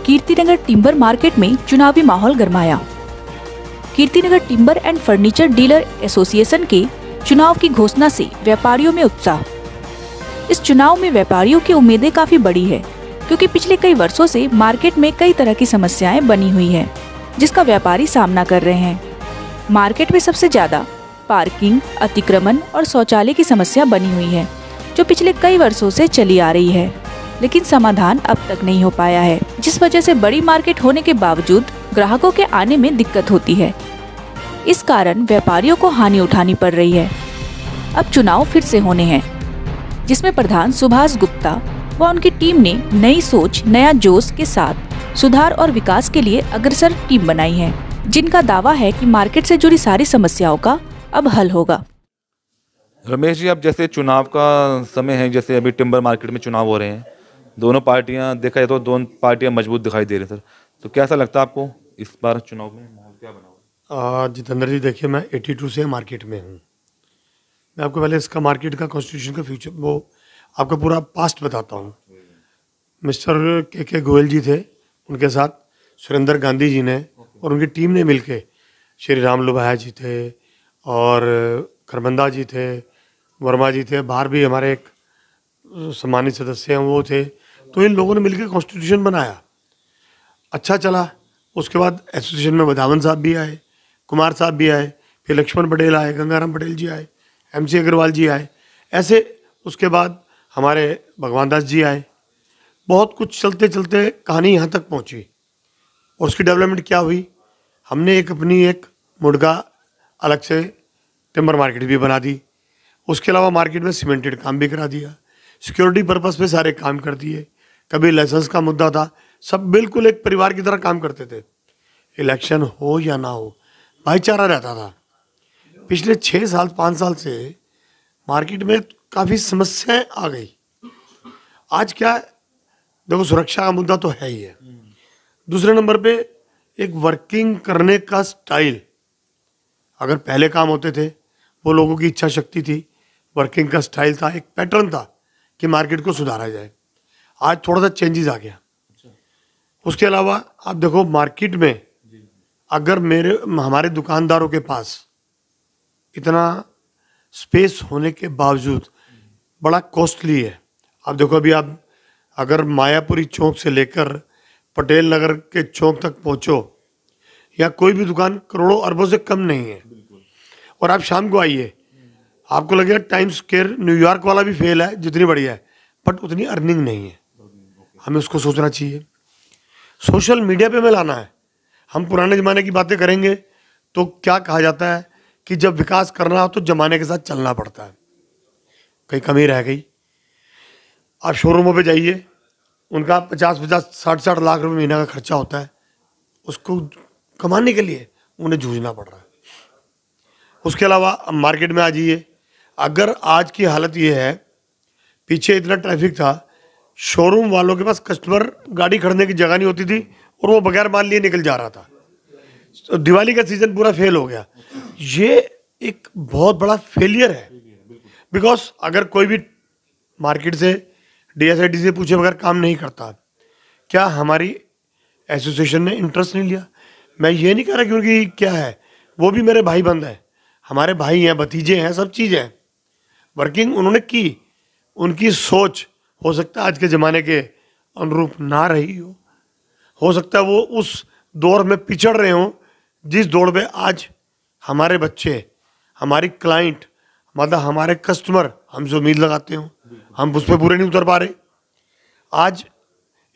Kirtinagar timber market में चुनावी माहौल गरमाया। Kirti Nagar timber and furniture dealer association के चुनाव की घोषणा से व्यापारियों में उत्साह। इस चुनाव में व्यापारियों की उम्मीदें काफी बड़ी है, क्योंकि पिछले कई वर्षों से मार्केट में कई तरह की समस्याएं बनी हुई हैं, जिसका व्यापारी सामना कर रहे हैं। मार्केट में सबसे ज्यादा पार्किंग, अतिक्रमण और शौचालय की समस्या बनी हुई है, जो पिछले कई वर्षों से चली आ रही है, लेकिन समाधान अब तक नहीं हो पाया है, जिस वजह से बड़ी मार्केट होने के बावजूद ग्राहकों के आने में दिक्कत होती है। इस कारण व्यापारियों को हानि उठानी पड़ रही है। अब चुनाव फिर से होने हैं, जिसमें प्रधान सुभाष गुप्ता व उनकी टीम ने नई सोच, नया जोश के साथ सुधार और विकास के लिए अग्रसर टीम बनाई है, जिनका दावा है कि मार्केट से जुड़ी सारी समस्याओं का अब हल होगा। रमेश जी, अब जैसे चुनाव का समय है, जैसे अभी टिम्बर मार्केट में चुनाव हो रहे हैं, दोनों पार्टियां देखा जाए तो दोनों पार्टियां मजबूत दिखाई दे रही है सर, तो कैसा लगता है आपको इस बार चुनाव में माहौल क्या बना हुआ है? जितेंद्र जी, देखिए मैं 82 से मार्केट में हूँ। मैं आपको पहले इसका मार्केट का कॉन्स्टिट्यूशन का फ्यूचर वो आपका पूरा पास्ट बताता हूँ। मिस्टर के गोयल जी थे, उनके साथ सुरेंद्र गांधी जी ने और उनकी टीम ने मिलके, श्री राम लोभाया जी थे और खरबंदा जी थे, वर्मा जी थे, बाहर भी हमारे एक सम्मानित सदस्य हैं वो थे, तो इन लोगों ने मिलकर कॉन्स्टिट्यूशन बनाया। अच्छा चला। उसके बाद एसोसिएशन में बदावन साहब भी आए, कुमार साहब भी आए, फिर लक्ष्मण पटेल आए, गंगाराम पटेल जी आए, MC अग्रवाल जी आए, ऐसे उसके बाद हमारे भगवान दास जी आए। बहुत कुछ चलते चलते कहानी यहाँ तक पहुँची। और उसकी डेवलपमेंट क्या हुई, हमने अपनी एक मुर्गा अलग से टिम्बर मार्केट भी बना दी। उसके अलावा मार्केट में सीमेंटेड काम भी करा दिया, सिक्योरिटी पर्पस पे सारे काम कर दिए। कभी लाइसेंस का मुद्दा था, सब बिल्कुल एक परिवार की तरह काम करते थे। इलेक्शन हो या ना हो, भाईचारा रहता था। पिछले 6 साल 5 साल से मार्केट में काफ़ी समस्याएं आ गई। आज क्या है, देखो सुरक्षा का मुद्दा तो है ही है। दूसरे नंबर पे एक वर्किंग करने का स्टाइल, अगर पहले काम होते थे वो लोगों की इच्छा शक्ति थी, वर्किंग का स्टाइल था, एक पैटर्न था कि मार्केट को सुधारा जाए। आज थोड़ा सा चेंजेस आ गया। उसके अलावा आप देखो मार्केट में अगर हमारे दुकानदारों के पास इतना स्पेस होने के बावजूद बड़ा कॉस्टली है। आप देखो अभी आप अगर मायापुरी चौक से लेकर पटेल नगर के चौक तक पहुंचो, या कोई भी दुकान करोड़ों अरबों से कम नहीं है। और आप शाम को आइए, आपको लगेगा टाइम्स स्क्वायर न्यूयॉर्क वाला भी फेल है, जितनी बढ़िया है, बट उतनी अर्निंग नहीं है। हमें उसको सोचना चाहिए। सोशल मीडिया पे हमें लाना है। हम पुराने ज़माने की बातें करेंगे तो क्या कहा जाता है कि जब विकास करना हो तो ज़माने के साथ चलना पड़ता है। कहीं कमी रह गई। आप शोरूमों पे जाइए, उनका 50-50, 60-60 लाख रुपए महीना का खर्चा होता है। उसको कमाने के लिए उन्हें जूझना पड़ रहा है। उसके अलावा मार्केट में आ जाइए, अगर आज की हालत ये है, पीछे इतना ट्रैफिक था, शोरूम वालों के पास कस्टमर गाड़ी खड़ने की जगह नहीं होती थी और वो बगैर माल लिए निकल जा रहा था। तो दिवाली का सीजन पूरा फेल हो गया। ये एक बहुत बड़ा फेलियर है। बिकॉज अगर कोई भी मार्केट से DSID से पूछे बगैर काम नहीं करता, क्या हमारी एसोसिएशन ने इंटरेस्ट नहीं लिया? मैं ये नहीं कह रहा कि उनकी क्या है, वो भी मेरे भाई बंद हैं, हमारे भाई हैं, भतीजे हैं, सब चीज़ हैं। वर्किंग उन्होंने की, उनकी सोच हो सकता है आज के ज़माने के अनुरूप ना रही हो सकता है वो उस दौर में पिछड़ रहे हों जिस दौड़ में आज हमारे बच्चे, हमारी क्लाइंट, मतलब हमारे कस्टमर हमसे उम्मीद लगाते हों, हम उस पर पूरे नहीं उतर पा रहे। आज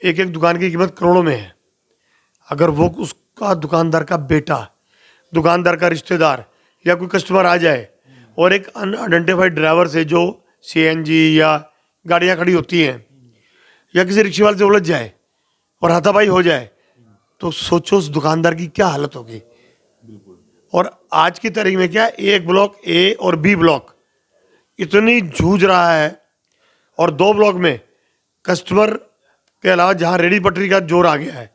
एक एक दुकान की कीमत करोड़ों में है। अगर वो उसका दुकानदार का बेटा, दुकानदार का रिश्तेदार या कोई कस्टमर आ जाए और एक अनआइडेंटिफाइड ड्राइवर से जो CNG या गाड़ियाँ खड़ी होती हैं या किसी रिक्शे वाले से उलझ जाए और हाथापाई हो जाए, तो सोचो उस दुकानदार की क्या हालत होगी। और आज की तारीख में क्या है, एक ब्लॉक A और B ब्लॉक इतनी जूझ रहा है, और 2 ब्लॉक में कस्टमर के अलावा जहाँ रेडी पटरी का जोर आ गया है,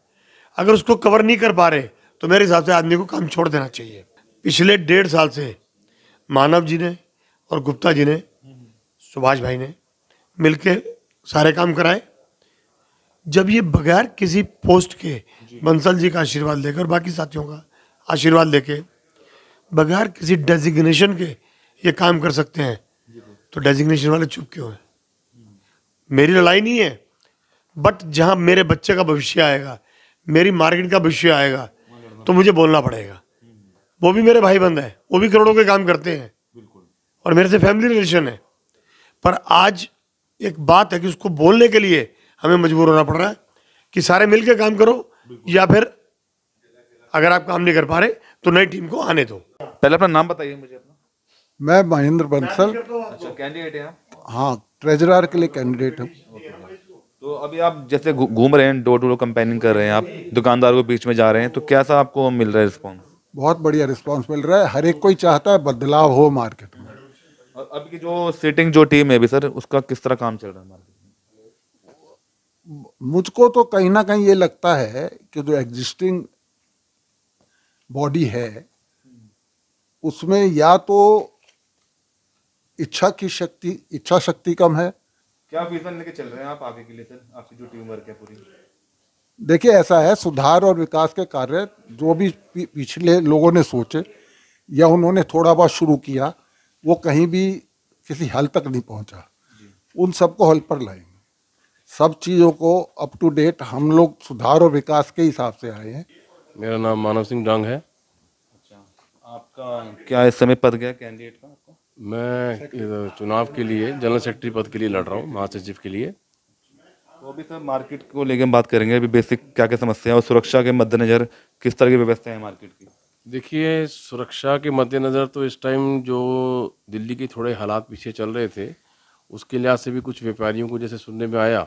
अगर उसको कवर नहीं कर पा रहे तो मेरे हिसाब से आदमी को काम छोड़ देना चाहिए। पिछले 1.5 साल से मानव जी ने और गुप्ता जी ने, सुभाष भाई ने मिलके सारे काम कराए। जब ये बगैर किसी पोस्ट के बंसल जी का आशीर्वाद लेकर, बाकी साथियों का आशीर्वाद लेके, बगैर किसी डेजिग्नेशन के ये काम कर सकते हैं, तो डेजिग्नेशन वाले चुप क्यों हैं? मेरी लड़ाई नहीं है, बट जहां मेरे बच्चे का भविष्य आएगा, मेरी मार्केट का भविष्य आएगा, तो मुझे बोलना पड़ेगा। वो भी मेरे भाई बंद है, वो भी करोड़ों के काम करते हैं और मेरे से फैमिली रिलेशन है, पर आज एक बात है कि उसको बोलने के लिए हमें मजबूर होना पड़ रहा है कि सारे मिलकर काम करो, या फिर अगर आप काम नहीं कर पा रहे तो नई टीम को आने दो। पहले अपना नाम बताइए मुझे अपना। मैं महेंद्र बंसल। अच्छा, कैंडिडेट है आप? हाँ, ट्रेजरर के लिए कैंडिडेट हूँ। तो अभी आप जैसे घूम रहे हैं, डोर टू डोर कैंपेनिंग कर रहे हैं, आप दुकानदारों के बीच में जा रहे हैं, तो कैसा आपको मिल रहा है रिस्पॉन्स? बहुत बढ़िया रिस्पांस मिल रहा है। हर एक कोई चाहता है बदलाव हो मार्केट में। और अभी की जो सिटिंग जो टीम है अभी सर, उसका किस तरह काम चल रहा है मार्केट में? मुझको तो कहीं ना कहीं ये लगता है कि जो एग्जिस्टिंग बॉडी है उसमें या तो इच्छा शक्ति कम है। क्या विजन लेके चल रहे हैं आप आगे के लिए सर, आपकी जो टीम वर्क है पूरी? देखिए, ऐसा है, सुधार और विकास के कार्य जो भी पिछले लोगों ने सोचे या उन्होंने थोड़ा बहुत शुरू किया, वो कहीं भी किसी हल तक नहीं पहुंचा। उन सबको हल पर लाएंगे। सब चीज़ों को अप टू डेट हम लोग सुधार और विकास के हिसाब से आए हैं। मेरा नाम मानव सिंह डांग है। अच्छा, आपका क्या इस समय पद गया कैंडिडेट का आपका? मैं चुनाव के लिए जनरल सेक्रेटरी पद के लिए लड़ रहा हूँ, महासचिव के लिए। तो अभी सर मार्केट को लेकर हम बात करेंगे। अभी बेसिक क्या क्या समस्या है और सुरक्षा के मद्देनजर किस तरह की व्यवस्था है मार्केट की? देखिए, सुरक्षा के मद्देनज़र तो इस टाइम जो दिल्ली के थोड़े हालात पीछे चल रहे थे, उसके लिहाज से भी कुछ व्यापारियों को जैसे सुनने में आया,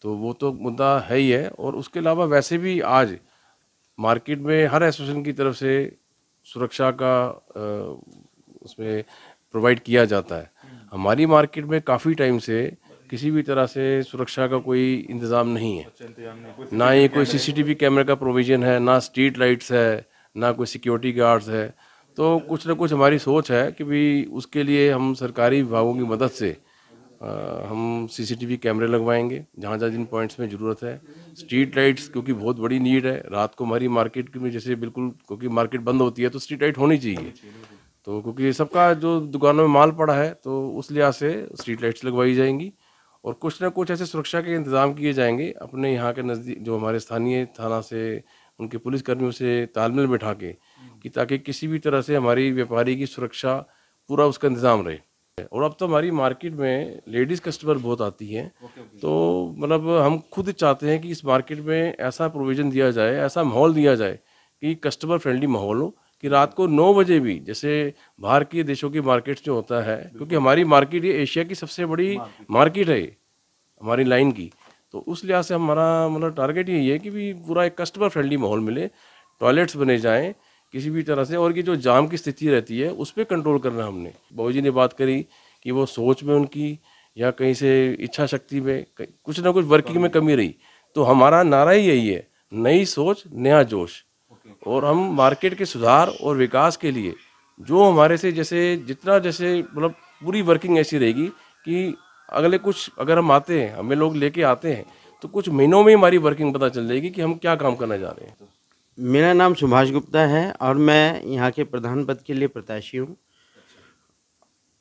तो वो तो मुद्दा है ही है। और उसके अलावा वैसे भी आज मार्केट में हर एसोसिएशन की तरफ से सुरक्षा का उसमें प्रोवाइड किया जाता है। हमारी मार्केट में काफ़ी टाइम से किसी भी तरह से सुरक्षा का कोई इंतज़ाम नहीं है। ना ही कोई सीसीटीवी कैमरे का प्रोविज़न है, ना स्ट्रीट लाइट्स है, ना कोई सिक्योरिटी गार्ड्स है। तो कुछ ना कुछ हमारी सोच है कि भी उसके लिए हम सरकारी विभागों की मदद से हम सीसीटीवी कैमरे लगवाएंगे जहाँ जहाँ जिन पॉइंट्स में ज़रूरत है। स्ट्रीट लाइट्स क्योंकि बहुत बड़ी नीड है। रात को हमारी मार्केट में जैसे बिल्कुल, क्योंकि मार्केट बंद होती है तो स्ट्रीट लाइट होनी चाहिए। तो क्योंकि सबका जो दुकानों में माल पड़ा है, तो उस लिहाज से स्ट्रीट लाइट्स लगवाई जाएंगी और कुछ ना कुछ ऐसे सुरक्षा के इंतज़ाम किए जाएंगे अपने यहाँ के नज़दीक, जो हमारे स्थानीय थाना से उनके पुलिसकर्मियों से तालमेल बैठा के, कि ताकि किसी भी तरह से हमारी व्यापारी की सुरक्षा पूरा उसका इंतज़ाम रहे। और अब तो हमारी मार्केट में लेडीज़ कस्टमर बहुत आती हैं, तो मतलब हम खुद चाहते हैं कि इस मार्केट में ऐसा प्रोविज़न दिया जाए, ऐसा माहौल दिया जाए कि कस्टमर फ्रेंडली माहौल हो, कि रात को 9 बजे भी, जैसे बाहर के देशों की मार्केट जो होता है, क्योंकि हमारी मार्केट ये एशिया की सबसे बड़ी मार्केट है हमारी लाइन की, तो उस लिहाज से हमारा मतलब टारगेट यही है कि भी पूरा एक कस्टमर फ्रेंडली माहौल मिले, टॉयलेट्स बने जाएं किसी भी तरह से, और ये जो जाम की स्थिति रहती है उस पर कंट्रोल करना। हमने बाबू जी ने बात करी कि वो सोच में उनकी या कहीं से इच्छा शक्ति में कुछ ना कुछ वर्किंग में कमी रही, तो हमारा नारा ही यही है, नई सोच नया जोश। और हम मार्केट के सुधार और विकास के लिए जो हमारे से जैसे जितना जैसे मतलब पूरी वर्किंग ऐसी रहेगी कि अगले कुछ अगर हम आते हैं, हमें लोग लेके आते हैं, तो कुछ महीनों में हमारी वर्किंग पता चल जाएगी कि हम क्या काम करना जा रहे हैं। मेरा नाम सुभाष गुप्ता है और मैं यहाँ के प्रधान पद के लिए प्रत्याशी हूँ।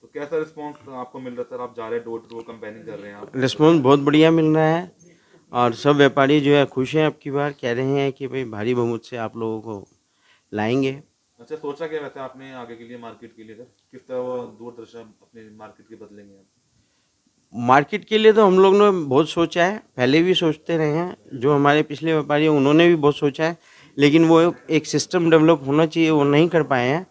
तो कैसा रिस्पॉन्स आपको मिल रहा है सर? आप जा रहे हैं, डोर टू डोर कैंपेनिंग कर रहे हैं आप? रिस्पॉन्स बहुत बढ़िया मिल रहा है और सब व्यापारी जो है खुश हैं। अब की बार कह रहे हैं कि भाई भारी बहुमत से आप लोगों को लाएंगे। अच्छा, सोचा क्या वैसे आपने आगे के लिए मार्केट के लिए सर? किस तरह वो दूरदर्शन अपने मार्केट के बदलेंगे आप? मार्केट के लिए तो हम लोग ने बहुत सोचा है, पहले भी सोचते रहे हैं। जो हमारे पिछले व्यापारी हैं उन्होंने भी बहुत सोचा है, लेकिन वो एक सिस्टम डेवलप होना चाहिए, वो नहीं कर पाए हैं।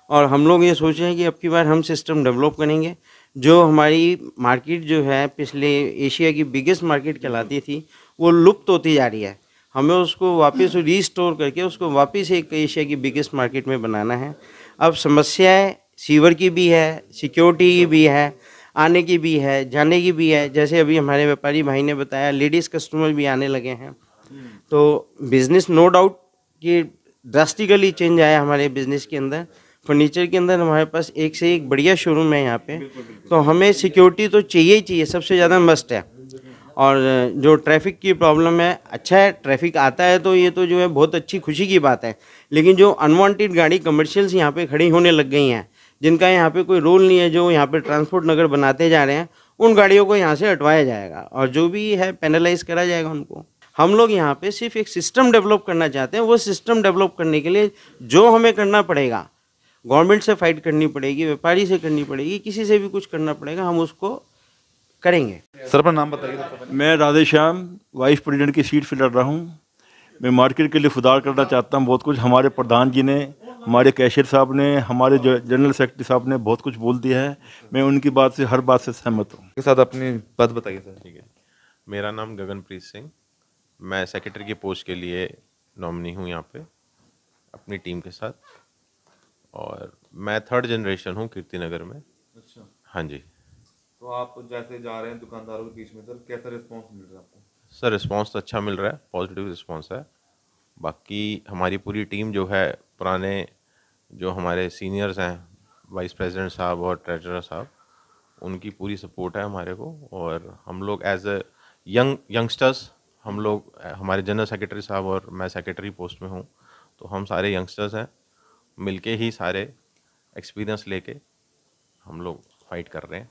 और हम लोग ये सोचे हैं कि अब की बार हम सिस्टम डेवलप करेंगे। जो हमारी मार्केट जो है पिछले एशिया की बिगेस्ट मार्केट कहलाती थी, वो लुप्त होती जा रही है। हमें उसको वापस रीस्टोर करके उसको वापस एक एशिया की बिगेस्ट मार्केट में बनाना है। अब समस्याएं सीवर की भी है, सिक्योरिटी की भी है, आने की भी है, जाने की भी है। जैसे अभी हमारे व्यापारी भाई ने बताया, लेडीज़ कस्टमर भी आने लगे हैं। तो बिज़नेस नो डाउट कि ड्रास्टिकली चेंज आया हमारे बिज़नेस के अंदर। फर्नीचर के अंदर हमारे पास एक से एक बढ़िया शोरूम है यहाँ पे। तो हमें सिक्योरिटी तो चाहिए ही चाहिए, सबसे ज़्यादा मस्ट है। और जो ट्रैफिक की प्रॉब्लम है, अच्छा है ट्रैफिक आता है तो ये तो जो है बहुत अच्छी खुशी की बात है, लेकिन जो अनवांटेड गाड़ी कमर्शियल्स यहाँ पे खड़ी होने लग गई हैं, जिनका यहाँ पे कोई रोल नहीं है, जो यहाँ पे ट्रांसपोर्ट नगर बनाते जा रहे हैं, उन गाड़ियों को यहाँ से हटवाया जाएगा और जो भी है पेनलाइज करा जाएगा उनको। हम लोग यहाँ पे सिर्फ एक सिस्टम डेवलप करना चाहते हैं। वो सिस्टम डेवलप करने के लिए जो हमें करना पड़ेगा, गवर्नमेंट से फाइट करनी पड़ेगी, व्यापारी से करनी पड़ेगी, किसी से भी कुछ करना पड़ेगा, हम उसको करेंगे। सर अपना नाम बताइए। मैं राधेश्याम वाइस प्रेसिडेंट की सीट से लड़ रहा हूँ। मैं मार्केट के लिए सुधार करना चाहता हूँ बहुत कुछ। हमारे प्रधान जी ने, हमारे कैशियर साहब ने, हमारे जो जनरल सेक्रेटरी साहब ने बहुत कुछ बोल दिया है। मैं उनकी बात से, हर बात से सहमत हूँ। के साथ अपनी बात बताइए सर। ठीक है, मेरा नाम गगनप्रीत सिंह, मैं सेक्रेटरी की पोस्ट के लिए नॉमिनी हूँ यहाँ पे अपनी टीम के साथ, और मैं 3rd जनरेशन हूँ कीर्तिनगर में। अच्छा, हाँ जी। तो आप जैसे जा रहे हैं दुकानदारों के बीच में सर, कैसा रिस्पॉन्स मिल रहा है आपको? सर रिस्पांस तो अच्छा मिल रहा है, पॉजिटिव रिस्पांस है। बाकी हमारी पूरी टीम जो है, पुराने जो हमारे सीनियर्स हैं, वाइस प्रेसिडेंट साहब और ट्रेजरर साहब, उनकी पूरी सपोर्ट है हमारे को। और हम लोग एज ए यंगस्टर्स, हम लोग, हमारे जनरल सेक्रेटरी साहब और मैं सेक्रेटरी पोस्ट में हूँ, तो हम सारे यंगस्टर्स हैं, मिलके ही सारे एक्सपीरियंस लेके हम लोग फाइट कर रहे हैं।